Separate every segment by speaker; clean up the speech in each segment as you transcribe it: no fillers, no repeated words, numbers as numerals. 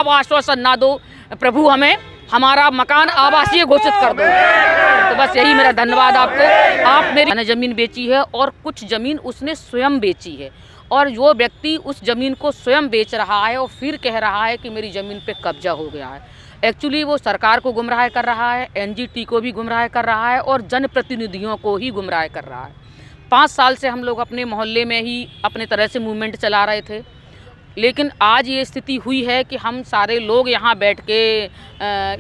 Speaker 1: अब आश्वासन ना दो प्रभु, हमें हमारा मकान आवासीय घोषित कर दो। तो बस यही मेरा धन्यवाद आपको। आप मेरी ज़मीन बेची है और कुछ ज़मीन उसने स्वयं बेची है, और वो व्यक्ति उस ज़मीन को स्वयं बेच रहा है और फिर कह रहा है कि मेरी ज़मीन पे कब्जा हो गया है। एक्चुअली वो सरकार को गुमराह कर रहा है, एनजीटी को भी गुमराह कर रहा है और जनप्रतिनिधियों को ही गुमराह कर रहा है। 5 साल से हम लोग अपने मोहल्ले में ही अपने तरह से मूवमेंट चला रहे थे, लेकिन आज ये स्थिति हुई है कि हम सारे लोग यहाँ बैठ के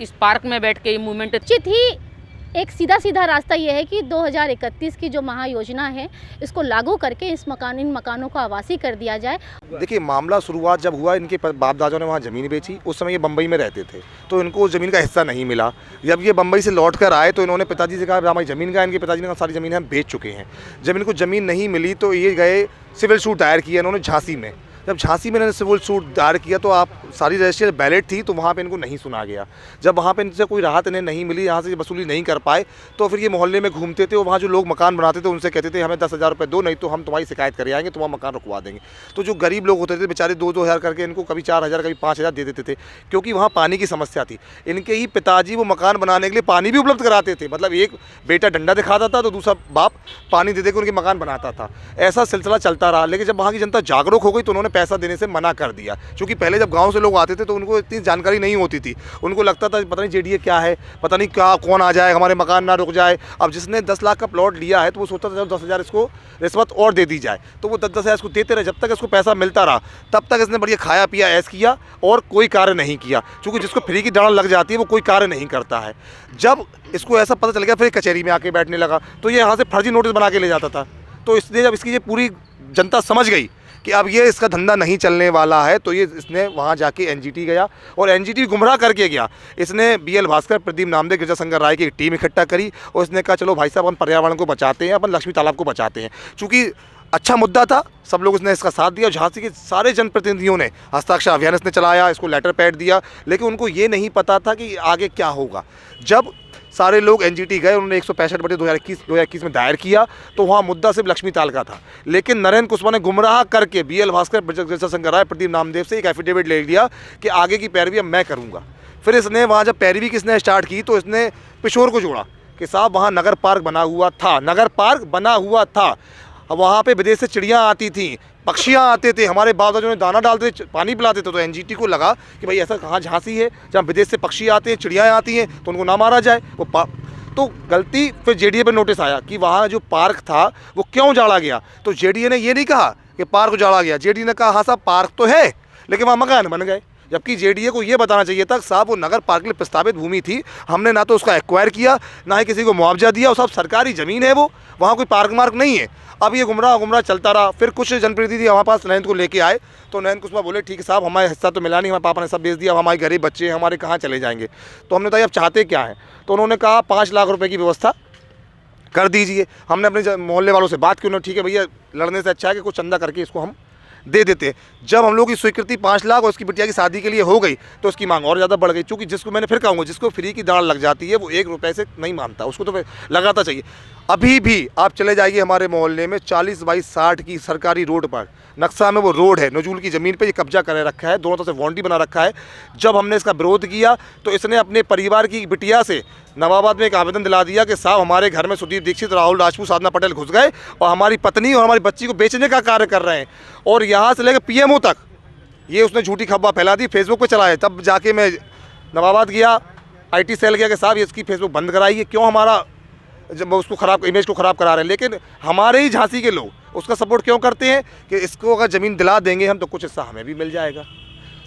Speaker 1: इस पार्क में बैठ के मूवमेंट
Speaker 2: निश्चित ही एक सीधा रास्ता ये है कि 2031 की जो महायोजना है इसको लागू करके इन मकानों को आवासीय कर दिया जाए।
Speaker 3: देखिए, मामला शुरुआत जब हुआ, इनके बाप दादाओं ने वहाँ ज़मीन बेची। उस समय ये बम्बई में रहते थे तो इनको उस ज़मीन का हिस्सा नहीं मिला। जब ये बम्बई से लौट कर आए तो इन्होंने पिताजी से कहा हमारी ज़मीन का, इनके पिताजी ने कहा सारी ज़मीन हम बेच चुके हैं। जब इनको ज़मीन नहीं मिली तो ये गए सिविल सूट दायर किया इन्होंने झांसी में। जब झांसी में इन्होंने सिविल सूट दायर किया तो आप सारी रजिस्ट्री बैलेट थी तो वहाँ पे इनको नहीं सुना गया। जब वहाँ पे इनसे कोई राहत इन्हें नहीं मिली, यहाँ से वसूली नहीं कर पाए, तो फिर ये मोहल्ले में घूमते थे और वहाँ जो लोग मकान बनाते थे उनसे कहते थे हमें 10,000 रुपये दो, नहीं तो हम तुम्हारी शिकायत कर आएंगे, तुम्हारा मकान रुकवा देंगे। तो जो गरीब लोग होते थे बेचारे 2-2 हज़ार करके इनको कभी 4,000 कभी 5,000 दे देते थे, क्योंकि वहाँ पानी की समस्या थी। इनके ही पिताजी वो मकान बनाने के लिए पानी भी उपलब्ध कराते थे। मतलब एक बेटा डंडा दिखाता था तो दूसरा बाप पानी दे देकर उनके मकान बनाता था। ऐसा सिलसिला चलता रहा। लेकिन जब वहाँ की जनता जागरूक हो गई तो उन्होंने पैसा देने से मना कर दिया, क्योंकि पहले जब गांव से लोग आते थे तो उनको इतनी जानकारी नहीं होती थी। उनको लगता था पता नहीं जेडीए क्या है, पता नहीं क्या कौन आ जाए, हमारे मकान ना रुक जाए। अब जिसने 10 लाख का प्लॉट लिया है तो वो सोचता था 10,000 इसको रिश्वत और दे दी जाए, तो वो 10,000 इसको देते रहे। जब तक इसको पैसा मिलता रहा तब तक इसने बढ़िया खाया पिया ऐश किया और कोई कार्य नहीं किया, क्योंकि जिसको फ्री की डांड लग जाती है वो कोई कार्य नहीं करता है। जब इसको ऐसा पता चल गया फिर कचहरी में आके बैठने लगा, तो ये यहाँ से फर्जी नोटिस बना के ले जाता था। तो इसलिए जब इसकी ये पूरी जनता समझ गई कि अब ये इसका धंधा नहीं चलने वाला है तो इसने वहाँ जाके एनजीटी गया और एनजीटी गुमराह करके गया। इसने बीएल भास्कर, प्रदीप नामदेव, गिरजा शंकर राय की एक टीम इकट्ठा करी और इसने कहा चलो भाई साहब हम पर्यावरण को बचाते हैं, अपन लक्ष्मी तालाब को बचाते हैं। चूँकि अच्छा मुद्दा था, सब लोग इसने इसका साथ दिया। झांसी के सारे जनप्रतिनिधियों ने हस्ताक्षर अभियान इसने चलाया, इसको लेटर पैड दिया, लेकिन उनको ये नहीं पता था कि आगे क्या होगा। जब सारे लोग एनजीटी गए, उन्होंने 165/2021 में दायर किया तो वहाँ मुद्दा सिर्फ लक्ष्मी ताल का था। लेकिन नरेंद्र कुशवाहा ने गुमराह करके बीएल भास्कर, गिरजा शंकर राय, प्रदीप नामदेव से एक एफिडेविट ले लिया कि आगे की पैरवी अब मैं करूँगा। फिर इसने वहाँ जब पैरवी किसने स्टार्ट की तो इसने पिशोर को जोड़ा कि साहब वहाँ नगर पार्क बना हुआ था, वहाँ पे विदेश से चिड़ियाँ आती थीं, पक्षियाँ आते थे, हमारे बाप दादाओं ने दाना डालते थे, पानी पिलाते थे। तो एनजीटी को लगा कि भाई ऐसा कहाँ झांसी है जहाँ विदेश से पक्षी आते हैं, चिड़ियाँ आती हैं, तो उनको ना मारा जाए। तो गलती फिर जेडीए पर नोटिस आया कि वहाँ जो पार्क था वो क्यों उजाड़ा गया। तो जेडीए ने ये नहीं कहा कि पार्क उजाड़ा गया, जेडीए ने कहा हाँ साहब पार्क तो है लेकिन वहाँ मकान बन गए। जबकि जेडीए को ये बताना चाहिए था साहब वो नगर पार्क के लिए प्रस्तावित भूमि थी, हमने ना तो उसका एक्वायर किया ना ही किसी को मुआवजा दिया, और सब सरकारी ज़मीन है, वो वहाँ कोई पार्क मार्क नहीं है। अब ये गुमराह चलता रहा। फिर कुछ जनप्रतिनिधि हमारे पास नरेंद्र को लेके आए तो नरेंद्र कुशवाहा बोले ठीक है साहब हमारे हिस्सा तो मिला नहीं, हमारे पापा ने सब बेच दिया, अब हमारे गरीब बच्चे हैं, हमारे कहाँ चले जाएंगे। तो हमने कहा अब चाहते क्या हैं, तो उन्होंने कहा 5 लाख रुपये की व्यवस्था कर दीजिए। हमने अपने मोहल्ले वालों से बात की, उन्होंने ठीक है भैया लड़ने से अच्छा है कि कुछ चंदा करके इसको हम दे देते। जब हम लोग की स्वीकृति 5 लाख और उसकी बिटिया की शादी के लिए हो गई तो उसकी मांग और ज़्यादा बढ़ गई, क्योंकि जिसको मैंने फिर कहूँगा जिसको फ्री की दाढ़ लग जाती है वो 1 रुपये से नहीं मानता, उसको तो लगाता चाहिए। अभी भी आप चले जाइए हमारे मोहल्ले में 40/60 की सरकारी रोड पर नक्शा में वो रोड है, नजूल की ज़मीन पे ये कब्जा कर रखा है, दोनों तरफ से बाउंड्री बना रखा है। जब हमने इसका विरोध किया तो इसने अपने परिवार की बिटिया से नवाबाद में एक आवेदन दिला दिया कि साहब हमारे घर में सुदीप दीक्षित, राहुल राजपूत, साधना पटेल घुस गए और हमारी पत्नी और हमारी बच्ची को बेचने का कार्य कर रहे हैं। और यहाँ से लेकर पीएमओ तक ये उसने झूठी खबर फैला दी, फेसबुक पर चलाए। तब जाके मैं नवाबाद गया, IT सेल गया कि साहब ये इसकी फेसबुक बंद कराइए, क्यों हमारा जब उसको खराब इमेज को ख़राब करा रहे हैं। लेकिन हमारे ही झांसी के लोग उसका सपोर्ट क्यों करते हैं कि इसको अगर ज़मीन दिला देंगे हम तो कुछ हिस्सा हमें भी मिल जाएगा।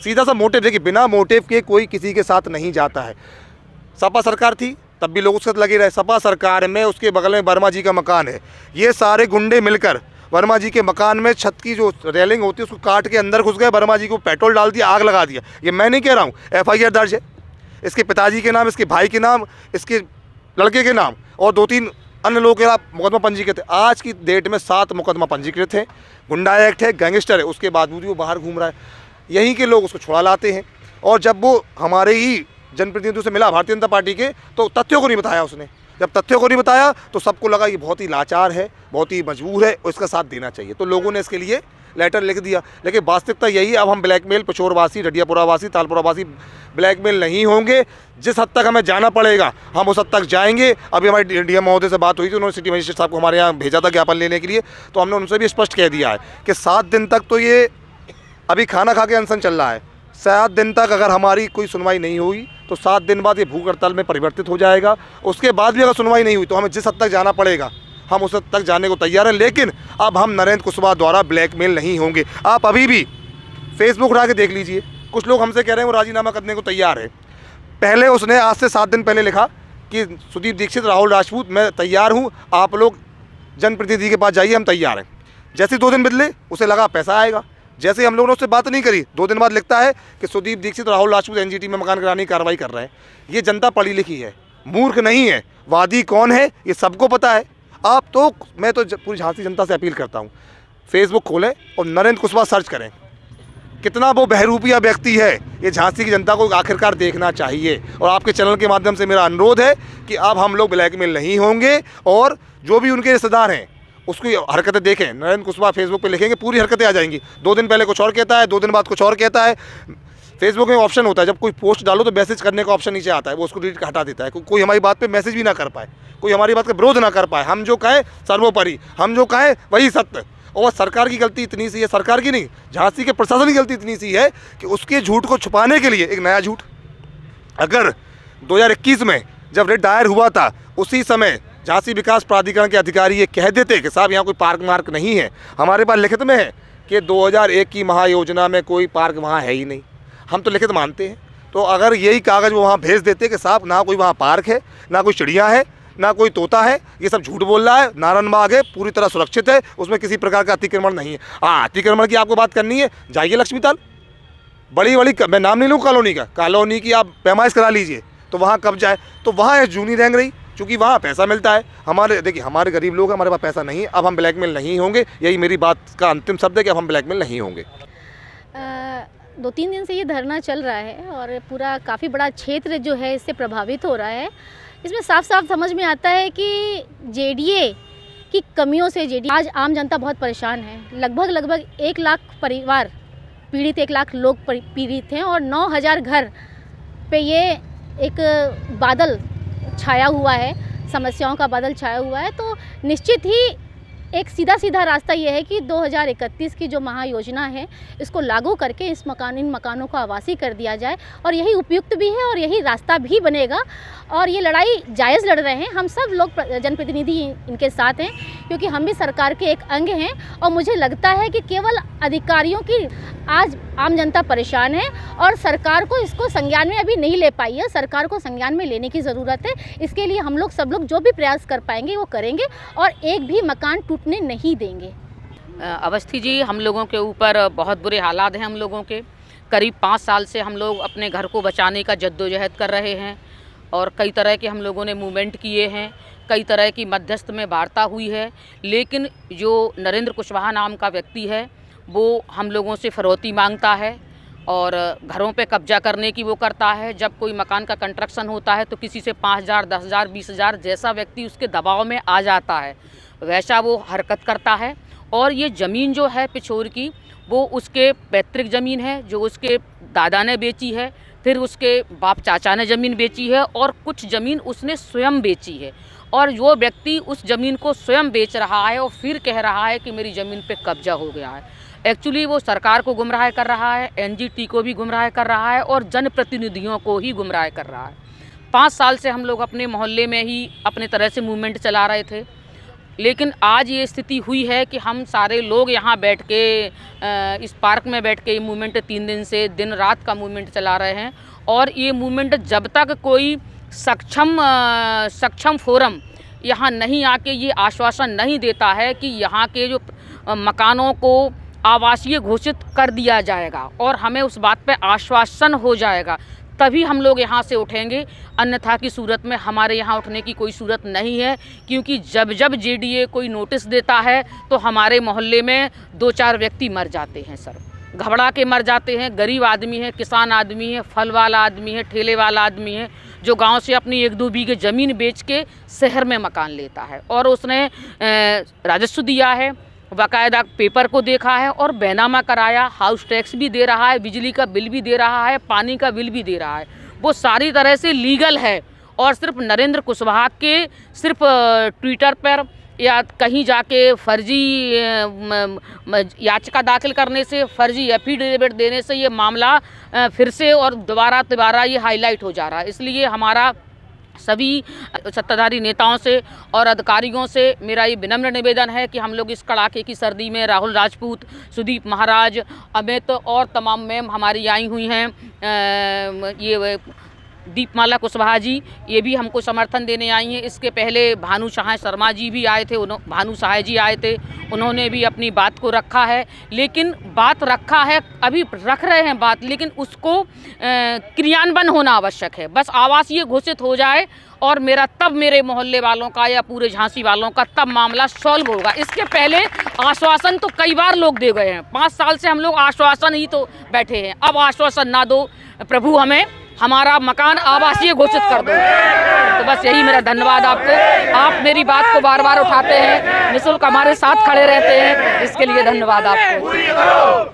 Speaker 3: सीधा सा मोटिव, देखिए बिना मोटिव के कोई किसी के साथ नहीं जाता है। सपा सरकार थी तब भी लोग उसके साथ लगे रहे। सपा सरकार में उसके बगल में वर्मा जी का मकान है, ये सारे गुंडे मिलकर वर्मा जी के मकान में छत की जो रेलिंग होती है उसको काट के अंदर घुस गए, वर्मा जी को पेट्रोल डाल दिया, आग लगा दिया। ये मैं नहीं कह रहा हूँ, FIR दर्ज है इसके पिताजी के नाम, इसके भाई के नाम, इसके लड़के के नाम और 2-3 अन्य लोगों के खिलाफ मुकदमा पंजीकृत है। आज की डेट में 7 मुकदमा पंजीकृत है, गुंडा एक्ट है, गैंगस्टर है, उसके बावजूद भी वो बाहर घूम रहा है। यहीं के लोग उसको छुड़ा लाते हैं। और जब वो हमारे ही जनप्रतिनिधियों से मिला भारतीय जनता पार्टी के, तो तथ्यों को नहीं बताया उसने। जब तथ्यों को नहीं बताया तो सबको लगा ये बहुत ही लाचार है, बहुत ही मजबूर है और इसका साथ देना चाहिए, तो लोगों ने इसके लिए लेटर लिख दिया। लेकिन वास्तविकता यही है, अब हम ब्लैकमेल पिछोरवासी, डडियापुरावासी, तालपुरावासी ब्लैकमेल नहीं होंगे। जिस हद तक हमें जाना पड़ेगा हम उस हद तक जाएंगे। अभी हमारी डीएम महोदय से बात हुई थी, उन्होंने सिटी मजिस्ट्रेट साहब को हमारे यहाँ भेजा था ज्ञापन लेने के लिए, तो हमने उनसे भी स्पष्ट कह दिया है कि 7 दिन तक तो ये अभी खाना खा के अनशन चल रहा है, 7 दिन तक अगर हमारी कोई सुनवाई नहीं हुई तो 7 दिन बाद ये भूख हड़ताल में परिवर्तित हो जाएगा। उसके बाद भी अगर सुनवाई नहीं हुई तो हमें जिस हद तक जाना पड़ेगा हम उस हद तक जाने को तैयार हैं। लेकिन अब हम नरेंद्र कुशवाहा द्वारा ब्लैकमेल नहीं होंगे। आप अभी भी फेसबुक उठा के देख लीजिए, कुछ लोग हमसे कह रहे हैं वो राजीनामा करने को तैयार है। पहले उसने आज से 7 दिन पहले लिखा कि सुदीप दीक्षित, राहुल राजपूत, मैं तैयार हूँ, आप लोग जनप्रतिनिधि के पास जाइए, हम तैयार हैं। जैसे 2 दिन बदले उसे लगा पैसा आएगा, जैसे ही हम लोगों ने उससे बात नहीं करी 2 दिन बाद लिखता है कि सुदीप दीक्षित, राहुल राजपूत एनजीटी में मकान गिराने की कार्रवाई कर रहे हैं। ये जनता पढ़ी लिखी है, मूर्ख नहीं है। वादी कौन है ये सबको पता है। आप तो मैं तो पूरी झांसी जनता से अपील करता हूँ, फेसबुक खोलें और नरेंद्र कुशवाहा सर्च करें। कितना वो बहरूपिया व्यक्ति है ये झांसी की जनता को आखिरकार देखना चाहिए। और आपके चैनल के माध्यम से मेरा अनुरोध है कि अब हम लोग ब्लैकमेल नहीं होंगे और जो भी उनके रिश्तेदार हैं उसकी हरकतें देखें। नरेंद्र कुशवाहा फेसबुक पे लिखेंगे, पूरी हरकतें आ जाएंगी। 2 दिन पहले कुछ और कहता है, 2 दिन बाद कुछ और कहता है। फेसबुक में ऑप्शन होता है, जब कोई पोस्ट डालो तो मैसेज करने का ऑप्शन नीचे आता है, वो उसको डिलीट हटा देता है। कोई हमारी बात पे मैसेज भी ना कर पाए, कोई हमारी बात का विरोध ना कर पाए। हम जो कहें सर्वोपरि, हम जो कहें वही सत्य। और सरकार की गलती इतनी सी है, सरकार की नहीं, झांसी के प्रशासन की गलती इतनी सी है कि उसके झूठ को छुपाने के लिए एक नया झूठ। अगर 2021 में जब रेड दायर हुआ था उसी समय झांसी विकास प्राधिकरण के अधिकारी ये कह देते कि साहब यहाँ कोई पार्क मार्क नहीं है, हमारे पास लिखित में है कि 2001 की महायोजना में कोई पार्क वहाँ है ही नहीं, हम तो लिखित मानते हैं। तो अगर यही कागज़ वो वहाँ भेज देते कि साहब ना कोई वहाँ पार्क है, ना कोई चिड़िया है, ना कोई तोता है, ये सब झूठ बोल रहा है, नारायणबाग है पूरी तरह सुरक्षित है, उसमें किसी प्रकार का अतिक्रमण नहीं है। हाँ, अतिक्रमण की आपको बात करनी है, जाइए लक्ष्मीताल, बड़ी मैं नाम नहीं लूँ कॉलोनी का, कॉलोनी की आप पैमाइश करा लीजिए तो वहाँ कब्जा है। तो वहाँ है जूनी रैंग रही, चूँकि वहाँ पैसा मिलता है। हमारे देखिए हमारे गरीब लोग हैं, हमारे पास पैसा नहीं है। अब हम ब्लैकमेल नहीं होंगे, यही मेरी बात का अंतिम शब्द है कि अब हम ब्लैकमेल नहीं होंगे।
Speaker 2: 2-3 दिन से ये धरना चल रहा है और पूरा काफ़ी बड़ा क्षेत्र जो है इससे प्रभावित हो रहा है। इसमें साफ साफ समझ में आता है कि जेडीए की कमियों से आज आम जनता बहुत परेशान है। लगभग 1 लाख परिवार पीड़ित, 1 लाख लोग पीड़ित हैं और 9000 घर पे ये एक बादल छाया हुआ है, समस्याओं का बादल छाया हुआ है। तो निश्चित ही एक सीधा रास्ता ये है कि 2031 की जो महायोजना है इसको लागू करके इन मकानों को आवासीय कर दिया जाए और यही उपयुक्त भी है और यही रास्ता भी बनेगा। और ये लड़ाई जायज़ लड़ रहे हैं, हम सब लोग जनप्रतिनिधि इनके साथ हैं क्योंकि हम भी सरकार के एक अंग हैं। और मुझे लगता है कि केवल अधिकारियों की आज आम जनता परेशान है और सरकार को इसको संज्ञान में अभी नहीं ले पाई है। सरकार को संज्ञान में लेने की ज़रूरत है। इसके लिए हम लोग सब लोग जो भी प्रयास कर पाएंगे वो करेंगे और एक भी मकान टूटने नहीं देंगे।
Speaker 1: अवस्थी जी, हम लोगों के ऊपर बहुत बुरे हालात हैं। हम लोगों के करीब 5 साल से हम लोग अपने घर को बचाने का जद्दोजहद कर रहे हैं और कई तरह के हम लोगों ने मूवमेंट किए हैं, कई तरह की मध्यस्थ में वार्ता हुई है। लेकिन जो नरेंद्र कुशवाहा नाम का व्यक्ति है वो हम लोगों से फिरौती मांगता है और घरों पे कब्जा करने की वो करता है। जब कोई मकान का कंस्ट्रक्शन होता है तो किसी से 5000, 10,000, 20,000 जैसा व्यक्ति उसके दबाव में आ जाता है वैसा वो हरकत करता है। और ये ज़मीन जो है पिछोर की वो उसके पैतृक ज़मीन है जो उसके दादा ने बेची है, फिर उसके बाप चाचा ने ज़मीन बेची है और कुछ ज़मीन उसने स्वयं बेची है। और वो व्यक्ति उस ज़मीन को स्वयं बेच रहा है और फिर कह रहा है कि मेरी ज़मीन पे कब्जा हो गया है। एक्चुअली वो सरकार को गुमराह कर रहा है, एनजीटी को भी गुमराह कर रहा है और जनप्रतिनिधियों को ही गुमराह कर रहा है। 5 साल से हम लोग अपने मोहल्ले में ही अपने तरह से मूवमेंट चला रहे थे, लेकिन आज ये स्थिति हुई है कि हम सारे लोग यहाँ बैठ के इस पार्क में बैठ के ये मूवमेंट 3 दिन से दिन रात का मूवमेंट चला रहे हैं। और ये मूवमेंट जब तक कोई सक्षम फोरम यहाँ नहीं आके ये आश्वासन नहीं देता है कि यहाँ के जो मकानों को आवासीय घोषित कर दिया जाएगा और हमें उस बात पे आश्वासन हो जाएगा, तभी हम लोग यहाँ से उठेंगे। अन्यथा की सूरत में हमारे यहाँ उठने की कोई सूरत नहीं है, क्योंकि जब जेडीए कोई नोटिस देता है तो हमारे मोहल्ले में 2-4 व्यक्ति मर जाते हैं सर, घबरा के मर जाते हैं। गरीब आदमी है, किसान आदमी है, फल वाला आदमी है, ठेले वाला आदमी है, जो गांव से अपनी 1-2 बीघे ज़मीन बेच के शहर में मकान लेता है और उसने राजस्व दिया है, बाकायदा पेपर को देखा है और बैनामा कराया, हाउस टैक्स भी दे रहा है, बिजली का बिल भी दे रहा है, पानी का बिल भी दे रहा है, वो सारी तरह से लीगल है। और सिर्फ नरेंद्र कुशवाहा के सिर्फ ट्विटर पर या कहीं जाके फर्जी याचिका दाखिल करने से, फर्जी एफिडेविट देने से ये मामला फिर से और दोबारा ये हाईलाइट हो जा रहा है। इसलिए हमारा सभी सत्ताधारी नेताओं से और अधिकारियों से मेरा ये विनम्र निवेदन है कि हम लोग इस कड़ाके की सर्दी में राहुल राजपूत, सुदीप महाराज, अमित और तमाम मैम हमारी आई हुई हैं, ये दीपमाला कुशवाहा जी ये भी हमको समर्थन देने आई हैं। इसके पहले भानु सहाय शर्मा जी भी आए थे, भानु सहाय जी आए थे, उन्होंने भी अपनी बात को रखा है। लेकिन बात रखा है, अभी रख रहे हैं बात, लेकिन उसको क्रियान्वयन होना आवश्यक है। बस आवासीय घोषित हो जाए और तब मेरे मोहल्ले वालों का या पूरे झांसी वालों का तब मामला सॉल्व होगा। इसके पहले आश्वासन तो कई बार लोग दे गए हैं, 5 साल से हम लोग आश्वासन ही तो बैठे हैं। अब आश्वासन ना दो प्रभु, हमें हमारा मकान आवासीय घोषित कर दो। तो बस यही मेरा धन्यवाद आपको। आप मेरी बात को बार बार उठाते हैं, निःशुल्क हमारे साथ खड़े रहते हैं, इसके लिए धन्यवाद आपको।